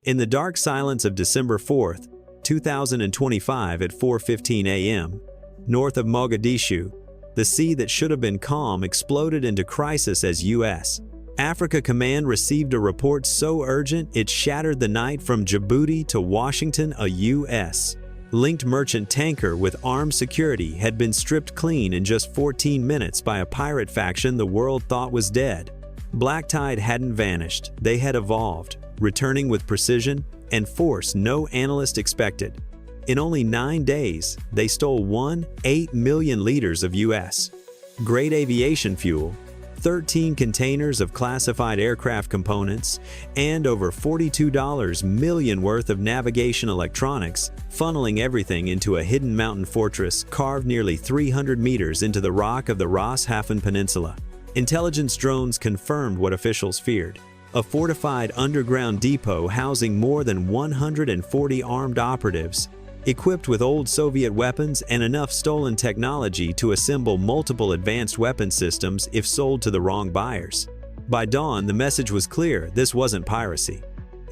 In the dark silence of December 4th, 2025 at 4:15 a.m., north of Mogadishu, the sea that should have been calm exploded into crisis as U.S. Africa Command received a report so urgent it shattered the night. From Djibouti to Washington, a U.S. linked merchant tanker with armed security had been stripped clean in just 14 minutes by a pirate faction the world thought was dead. Black Tide hadn't vanished, they had evolved, returning with precision and force no analyst expected. In only 9 days, they stole 1.8 million liters of U.S. grade aviation fuel, 13 containers of classified aircraft components, and over $42 million worth of navigation electronics, funneling everything into a hidden mountain fortress carved nearly 300 meters into the rock of the Ras Hafen Peninsula. Intelligence drones confirmed what officials feared: a fortified underground depot housing more than 140 armed operatives, equipped with old Soviet weapons and enough stolen technology to assemble multiple advanced weapon systems if sold to the wrong buyers. By dawn, the message was clear: this wasn't piracy.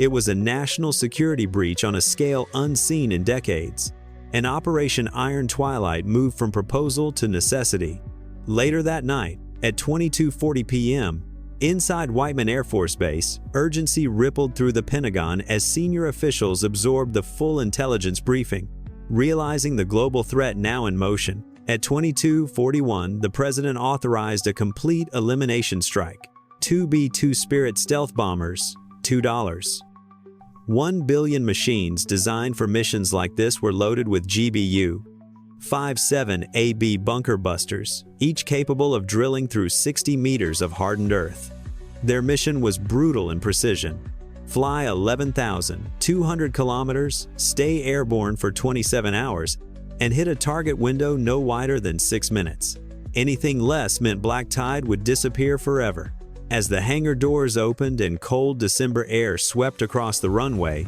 It was a national security breach on a scale unseen in decades. And Operation Iron Twilight moved from proposal to necessity. Later that night, at 22:40 p.m., inside Whiteman Air Force Base, urgency rippled through the Pentagon as senior officials absorbed the full intelligence briefing, realizing the global threat now in motion. At 22:41, the president authorized a complete elimination strike. 2 B-2 Spirit stealth bombers, $2. 1 billion machines designed for missions like this were loaded with GBU 57 AB bunker busters, each capable of drilling through 60 meters of hardened earth. Their mission was brutal in precision: fly 11,200 kilometers, stay airborne for 27 hours, and hit a target window no wider than 6 minutes. Anything less meant Black Tide would disappear forever. As the hangar doors opened and cold December air swept across the runway,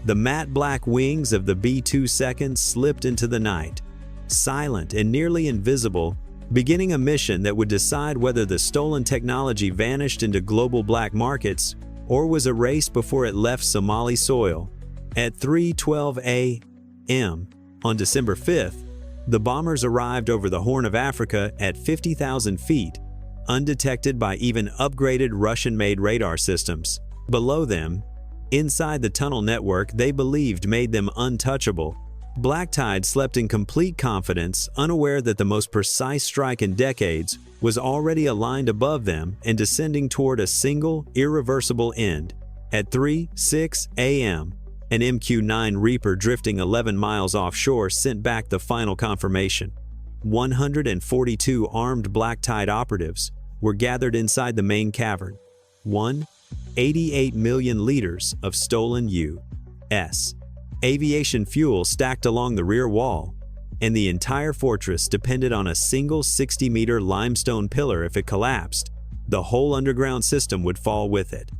the matte black wings of the B-2 seconds slipped into the night, silent and nearly invisible, beginning a mission that would decide whether the stolen technology vanished into global black markets or was erased before it left Somali soil. At 3:12 a.m. on December 5th, the bombers arrived over the Horn of Africa at 50,000 feet, undetected by even upgraded Russian-made radar systems. Below them, inside the tunnel network they believed made them untouchable, Black Tide slept in complete confidence, unaware that the most precise strike in decades was already aligned above them and descending toward a single, irreversible end. At 3:06 a.m., an MQ-9 Reaper drifting 11 miles offshore sent back the final confirmation. 142 armed Black Tide operatives were gathered inside the main cavern. 1.88 million liters of stolen U.S. aviation fuel stacked along the rear wall, and the entire fortress depended on a single 60-meter limestone pillar. If it collapsed, the whole underground system would fall with it.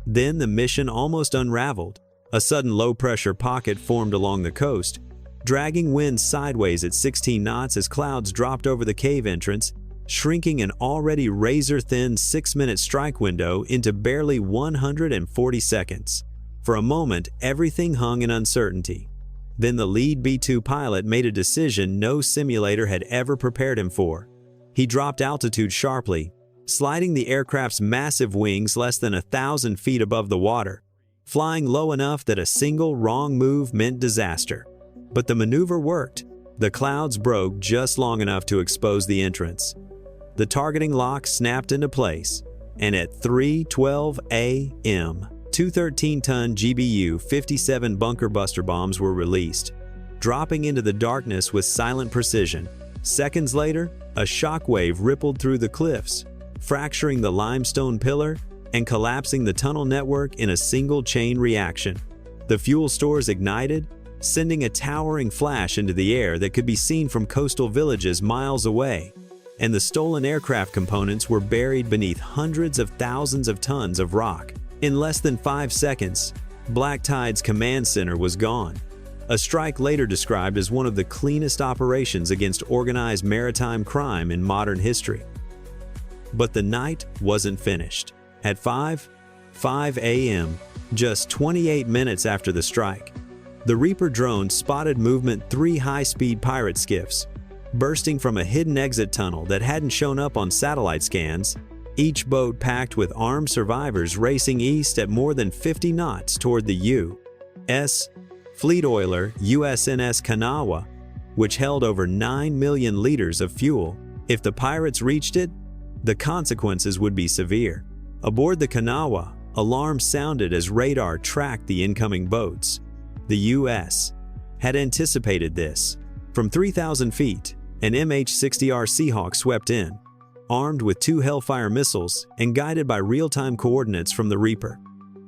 Then the mission almost unraveled. A sudden low-pressure pocket formed along the coast, dragging winds sideways at 16 knots as clouds dropped over the cave entrance, shrinking an already razor-thin 6-minute strike window into barely 140 seconds. For a moment, everything hung in uncertainty. Then the lead B-2 pilot made a decision no simulator had ever prepared him for. He dropped altitude sharply, sliding the aircraft's massive wings less than 1,000 feet above the water, flying low enough that a single wrong move meant disaster. But the maneuver worked. The clouds broke just long enough to expose the entrance. The targeting lock snapped into place, and at 3:12 a.m., 2 13-ton GBU 57 bunker buster bombs were released, dropping into the darkness with silent precision. Seconds later, a shockwave rippled through the cliffs, fracturing the limestone pillar and collapsing the tunnel network in a single chain reaction. The fuel stores ignited, sending a towering flash into the air that could be seen from coastal villages miles away, and the stolen aircraft components were buried beneath hundreds of thousands of tons of rock. In less than 5 seconds, Black Tide's command center was gone. A strike later described as one of the cleanest operations against organized maritime crime in modern history. But the night wasn't finished. At 5 a.m., just 28 minutes after the strike. The Reaper drone spotted movement 3 high-speed pirate skiffs, bursting from a hidden exit tunnel that hadn't shown up on satellite scans, each boat packed with armed survivors racing east at more than 50 knots toward the U.S. fleet oiler USNS Kanawha, which held over 9 million liters of fuel. If the pirates reached it, the consequences would be severe. Aboard the Kanawha, alarms sounded as radar tracked the incoming boats. The U.S. had anticipated this. From 3,000 feet, an MH-60R Seahawk swept in, armed with 2 Hellfire missiles and guided by real-time coordinates from the Reaper.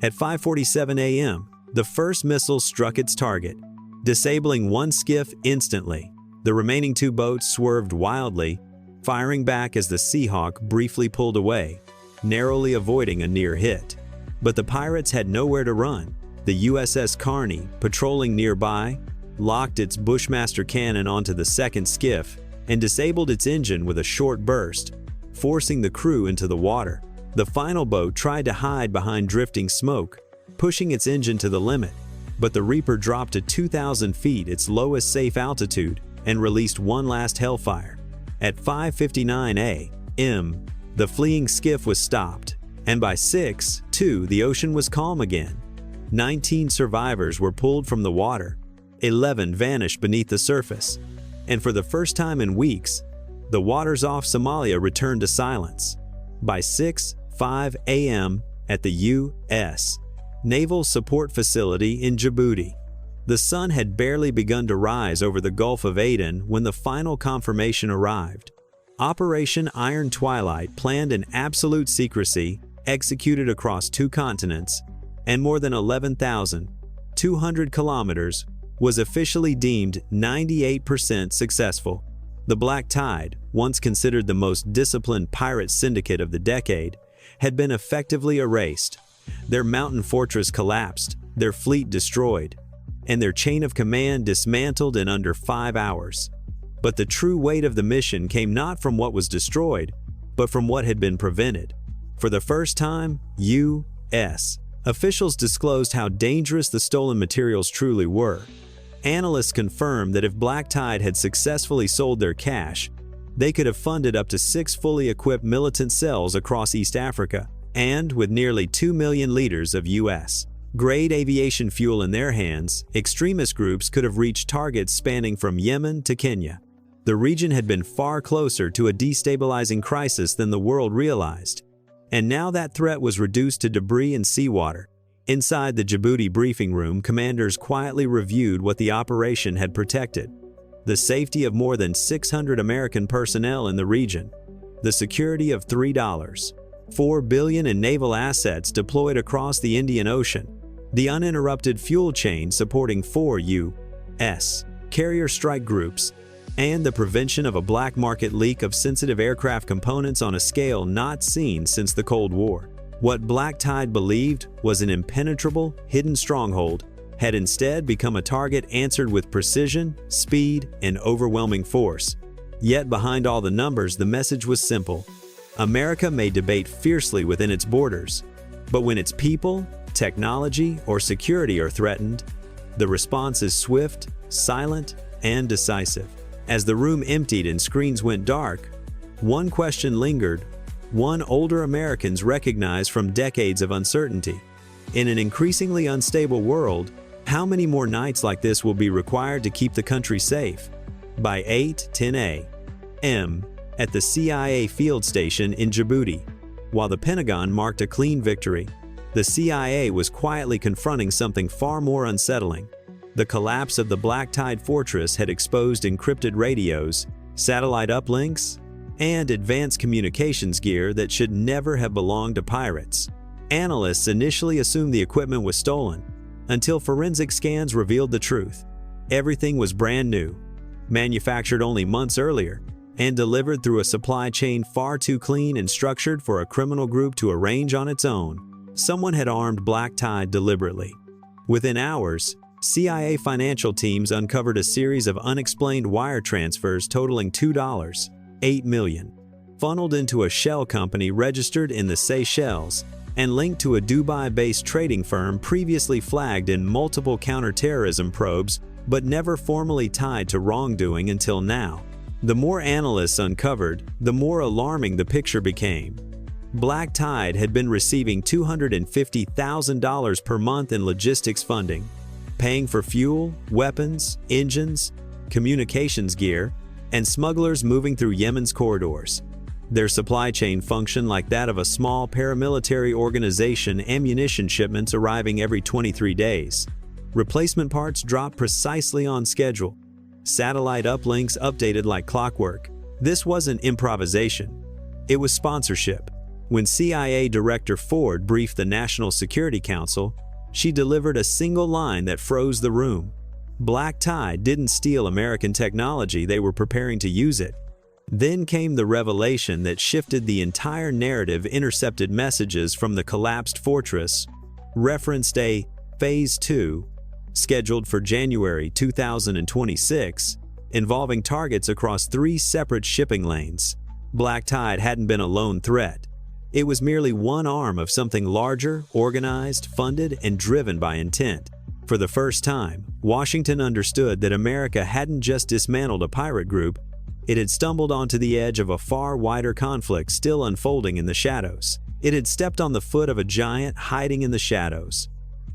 At 5:47 a.m., the first missile struck its target, disabling 1 skiff instantly. The remaining 2 boats swerved wildly, firing back as the Seahawk briefly pulled away, narrowly avoiding a near hit. But the pirates had nowhere to run. The USS Kearney, patrolling nearby, locked its Bushmaster cannon onto the second skiff and disabled its engine with a short burst, forcing the crew into the water. The final boat tried to hide behind drifting smoke, pushing its engine to the limit, but the Reaper dropped to 2,000 feet, its lowest safe altitude, and released 1 last Hellfire. At 5:59 a.m., the fleeing skiff was stopped, and by 6:02 the ocean was calm again. 19 survivors were pulled from the water, 11 vanished beneath the surface, and for the first time in weeks, the waters off Somalia returned to silence. By 6:05 a.m. at the U.S. Naval Support Facility in Djibouti, the sun had barely begun to rise over the Gulf of Aden when the final confirmation arrived. Operation Iron Twilight, planned in absolute secrecy, executed across 2 continents, and more than 11,200 kilometers, was officially deemed 98% successful. The Black Tide, once considered the most disciplined pirate syndicate of the decade, had been effectively erased. Their mountain fortress collapsed, their fleet destroyed, and their chain of command dismantled in under 5 hours. But the true weight of the mission came not from what was destroyed, but from what had been prevented. For the first time, U.S. officials disclosed how dangerous the stolen materials truly were. Analysts confirmed that if Black Tide had successfully sold their cash, they could have funded up to 6 fully equipped militant cells across East Africa, and with nearly 2 million liters of U.S.-grade aviation fuel in their hands, extremist groups could have reached targets spanning from Yemen to Kenya. The region had been far closer to a destabilizing crisis than the world realized, and now that threat was reduced to debris and seawater. Inside the Djibouti briefing room, commanders quietly reviewed what the operation had protected: the safety of more than 600 American personnel in the region, the security of $3.4 billion in naval assets deployed across the Indian Ocean, the uninterrupted fuel chain supporting 4 U.S. carrier strike groups, and the prevention of a black market leak of sensitive aircraft components on a scale not seen since the Cold War. What Black Tide believed was an impenetrable, hidden stronghold had instead become a target answered with precision, speed, and overwhelming force. Yet behind all the numbers, the message was simple. America may debate fiercely within its borders, but when its people, technology, or security are threatened, the response is swift, silent, and decisive. As the room emptied and screens went dark, one question lingered, one older Americans recognized from decades of uncertainty. In an increasingly unstable world, how many more nights like this will be required to keep the country safe? By 8:10 a.m. at the CIA field station in Djibouti, while the Pentagon marked a clean victory, the CIA was quietly confronting something far more unsettling. The collapse of the Black Tide fortress had exposed encrypted radios, satellite uplinks, and advanced communications gear that should never have belonged to pirates. Analysts initially assumed the equipment was stolen, until forensic scans revealed the truth. Everything was brand new, manufactured only months earlier, and delivered through a supply chain far too clean and structured for a criminal group to arrange on its own. Someone had armed Black Tide deliberately. Within hours, CIA financial teams uncovered a series of unexplained wire transfers totaling $2.8 million, funneled into a shell company registered in the Seychelles and linked to a Dubai-based trading firm previously flagged in multiple counterterrorism probes but never formally tied to wrongdoing until now. The more analysts uncovered, the more alarming the picture became. Black Tide had been receiving $250,000 per month in logistics funding, paying for fuel, weapons, engines, communications gear, and smugglers moving through Yemen's corridors. Their supply chain functioned like that of a small paramilitary organization, ammunition shipments arriving every 23 days. Replacement parts dropped precisely on schedule. Satellite uplinks updated like clockwork. This wasn't improvisation. It was sponsorship. When CIA Director Ford briefed the National Security Council, she delivered a single line that froze the room. Black Tide didn't steal American technology, they were preparing to use it. Then came the revelation that shifted the entire narrative. Intercepted messages from the collapsed fortress referenced a Phase 2, scheduled for January 2026, involving targets across 3 separate shipping lanes. Black Tide hadn't been a lone threat. It was merely one arm of something larger, organized, funded, and driven by intent. For the first time, Washington understood that America hadn't just dismantled a pirate group, it had stumbled onto the edge of a far wider conflict still unfolding in the shadows. It had stepped on the foot of a giant hiding in the shadows.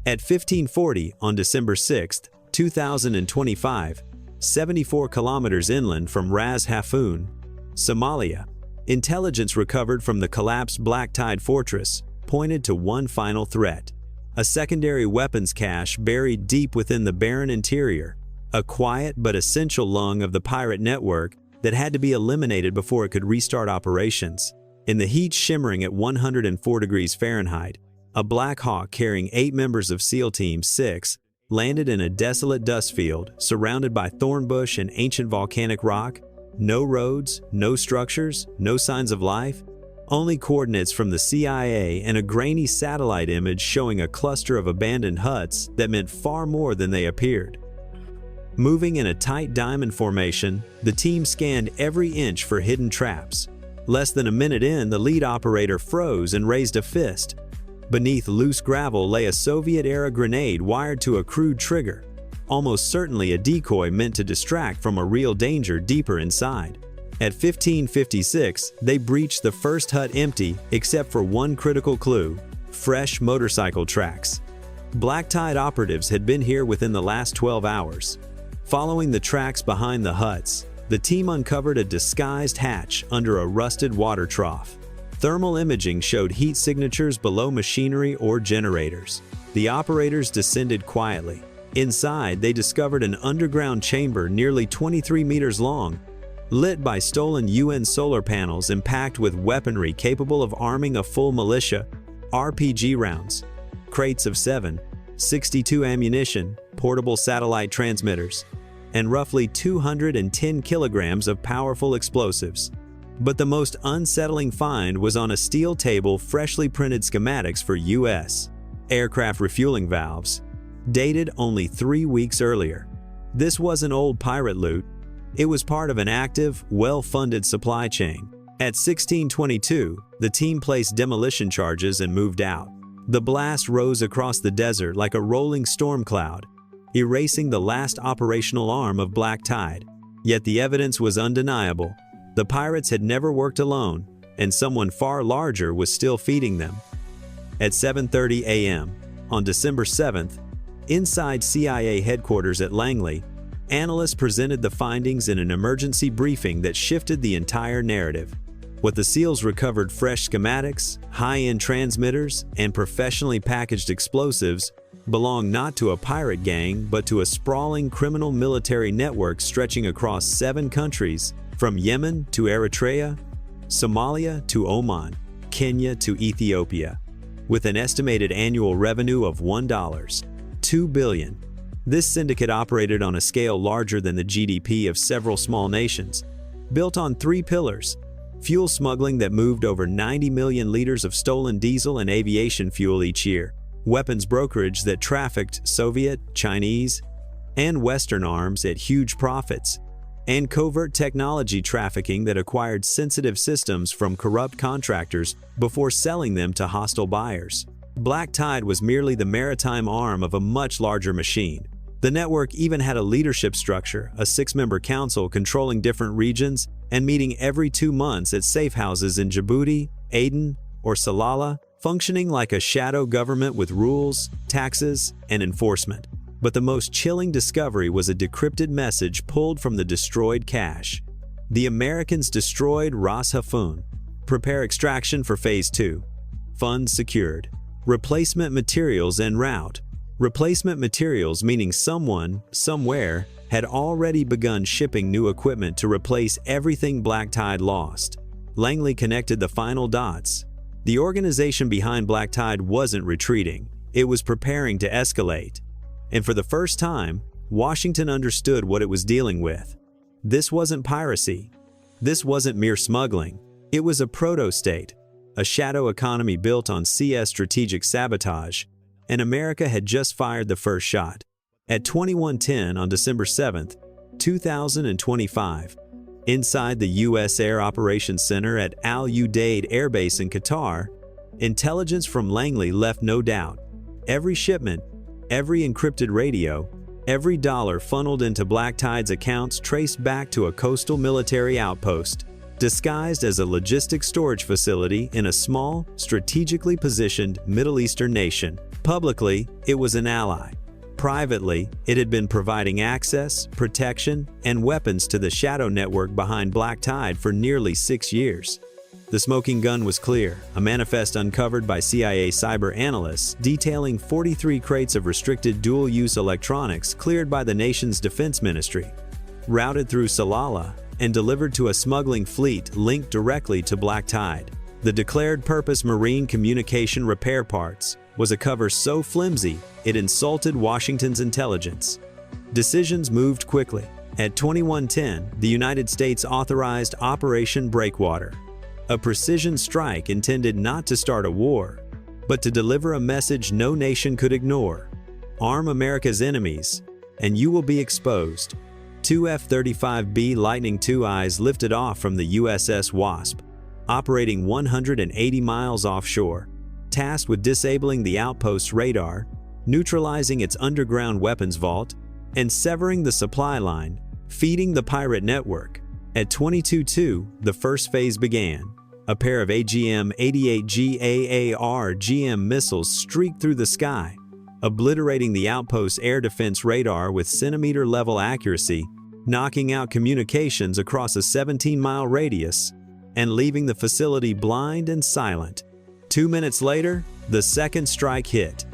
At 1540 on December 6, 2025, 74 kilometers inland from Ras Hafun, Somalia, intelligence recovered from the collapsed Black Tide fortress pointed to one final threat: a secondary weapons cache buried deep within the barren interior, a quiet but essential lung of the pirate network that had to be eliminated before it could restart operations. In the heat shimmering at 104 degrees Fahrenheit, a Black Hawk carrying 8 members of SEAL Team 6 landed in a desolate dust field surrounded by thornbush and ancient volcanic rock. No roads, no structures, no signs of life, only coordinates from the CIA and a grainy satellite image showing a cluster of abandoned huts that meant far more than they appeared. Moving in a tight diamond formation, the team scanned every inch for hidden traps. Less than a minute in, the lead operator froze and raised a fist. Beneath loose gravel lay a Soviet-era grenade wired to a crude trigger, almost certainly a decoy meant to distract from a real danger deeper inside. At 1556, they breached the first hut empty except for one critical clue: fresh motorcycle tracks. Black Tide operatives had been here within the last 12 hours. Following the tracks behind the huts, the team uncovered a disguised hatch under a rusted water trough. Thermal imaging showed heat signatures below machinery or generators. The operators descended quietly. Inside, they discovered an underground chamber nearly 23 meters long, lit by stolen UN solar panels and packed with weaponry capable of arming a full militia, RPG rounds, crates of 7.62 ammunition, portable satellite transmitters, and roughly 210 kilograms of powerful explosives. But the most unsettling find was on a steel table: freshly printed schematics for U.S. aircraft refueling valves, dated only 3 weeks earlier. This wasn't old pirate loot. It was part of an active, well-funded supply chain. At 1622, the team placed demolition charges and moved out. The blast rose across the desert like a rolling storm cloud, erasing the last operational arm of Black Tide. Yet the evidence was undeniable. The pirates had never worked alone, and someone far larger was still feeding them. At 7:30 a.m. on December 7th, inside CIA headquarters at Langley, analysts presented the findings in an emergency briefing that shifted the entire narrative. What the SEALs recovered: fresh schematics, high-end transmitters, and professionally packaged explosives, belonged not to a pirate gang but to a sprawling criminal military network stretching across 7 countries, from Yemen to Eritrea, Somalia to Oman, Kenya to Ethiopia. With an estimated annual revenue of $1.2 billion, this syndicate operated on a scale larger than the GDP of several small nations, built on 3 pillars: fuel smuggling that moved over 90 million liters of stolen diesel and aviation fuel each year, weapons brokerage that trafficked Soviet, Chinese, and Western arms at huge profits, and covert technology trafficking that acquired sensitive systems from corrupt contractors before selling them to hostile buyers. Black Tide was merely the maritime arm of a much larger machine. The network even had a leadership structure, a 6-member council controlling different regions and meeting every 2 months at safe houses in Djibouti, Aden, or Salalah, functioning like a shadow government with rules, taxes, and enforcement. But the most chilling discovery was a decrypted message pulled from the destroyed cache. The Americans destroyed Ras Hafun. Prepare extraction for Phase 2. Funds secured. Replacement materials en route. Replacement materials meaning someone, somewhere, had already begun shipping new equipment to replace everything Black Tide lost. Langley connected the final dots. The organization behind Black Tide wasn't retreating. It was preparing to escalate. And for the first time, Washington understood what it was dealing with. This wasn't piracy. This wasn't mere smuggling. It was a proto-state, a shadow economy built on CS strategic sabotage, and America had just fired the first shot. At 21:10 on December 7, 2025, inside the U.S. Air Operations Center at Al Udeid Air Base in Qatar, intelligence from Langley left no doubt. Every shipment, every encrypted radio, every dollar funneled into Black Tide's accounts traced back to a coastal military outpost, disguised as a logistics storage facility in a small, strategically positioned Middle Eastern nation. Publicly, it was an ally. Privately, it had been providing access, protection, and weapons to the shadow network behind Black Tide for nearly 6 years. The smoking gun was clear, a manifest uncovered by CIA cyber analysts detailing 43 crates of restricted dual-use electronics cleared by the nation's defense ministry, routed through Salalah, and delivered to a smuggling fleet linked directly to Black Tide. The declared purpose marine communication repair parts was a cover so flimsy it insulted Washington's intelligence. Decisions moved quickly. At 21:10, the United States authorized Operation Breakwater, a precision strike intended not to start a war, but to deliver a message no nation could ignore. Arm America's enemies, and you will be exposed. 2 F-35B Lightning II-Is lifted off from the USS Wasp, operating 180 miles offshore, tasked with disabling the outpost's radar, neutralizing its underground weapons vault, and severing the supply line, feeding the pirate network. At 22:02, the first phase began. A pair of AGM-88 GAAR-GM missiles streaked through the sky, obliterating the outpost's air defense radar with centimeter-level accuracy, knocking out communications across a 17-mile radius, and leaving the facility blind and silent. 2 minutes later, the second strike hit.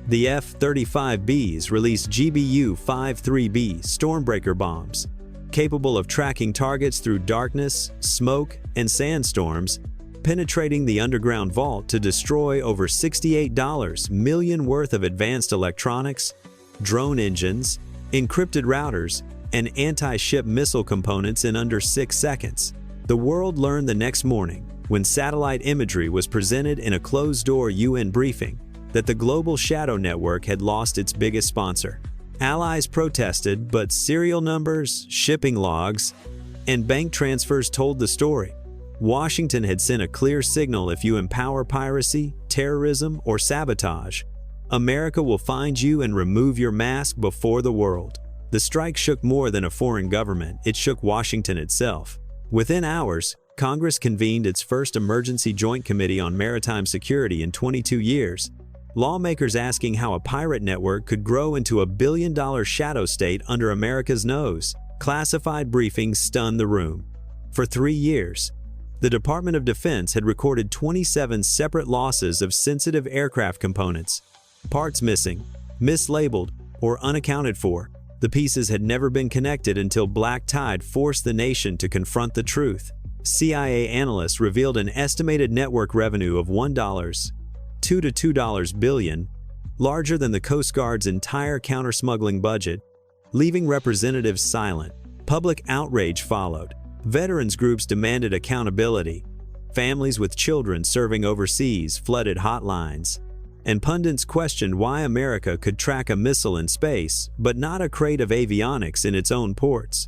The F-35Bs released GBU-53B Stormbreaker bombs, capable of tracking targets through darkness, smoke, and sandstorms, penetrating the underground vault to destroy over $68 million worth of advanced electronics, drone engines, encrypted routers, and anti-ship missile components in under 6 seconds. The world learned the next morning, when satellite imagery was presented in a closed-door UN briefing, that the global shadow network had lost its biggest sponsor. Allies protested, but serial numbers, shipping logs, and bank transfers told the story. Washington had sent a clear signal: if you empower piracy, terrorism, or sabotage, America will find you and remove your mask before the world. The strike shook more than a foreign government, it shook Washington itself. Within hours, Congress convened its first emergency joint committee on maritime security in 22 years, lawmakers asking how a pirate network could grow into a billion-dollar shadow state under America's nose. Classified briefings stunned the room. For 3 years, the Department of Defense had recorded 27 separate losses of sensitive aircraft components, parts missing, mislabeled, or unaccounted for. The pieces had never been connected until Black Tide forced the nation to confront the truth. CIA analysts revealed an estimated network revenue of $2 to $2 billion, larger than the Coast Guard's entire counter-smuggling budget, leaving representatives silent. Public outrage followed. Veterans groups demanded accountability. Families with children serving overseas flooded hotlines. And pundits questioned why America could track a missile in space, but not a crate of avionics in its own ports.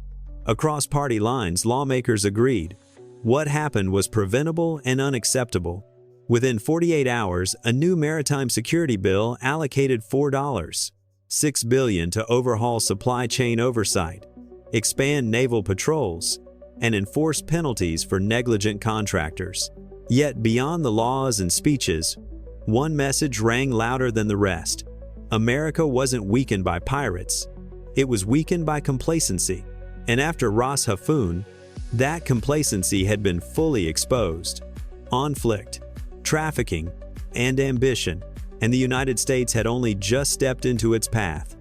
Across party lines, lawmakers agreed. What happened was preventable and unacceptable. Within 48 hours, a new maritime security bill allocated $4.6 billion to overhaul supply chain oversight, expand naval patrols, and enforce penalties for negligent contractors. Yet beyond the laws and speeches, one message rang louder than the rest. America wasn't weakened by pirates. It was weakened by complacency. And after Ras Hafun, that complacency had been fully exposed. Conflict, trafficking, and ambition, and the United States had only just stepped into its path.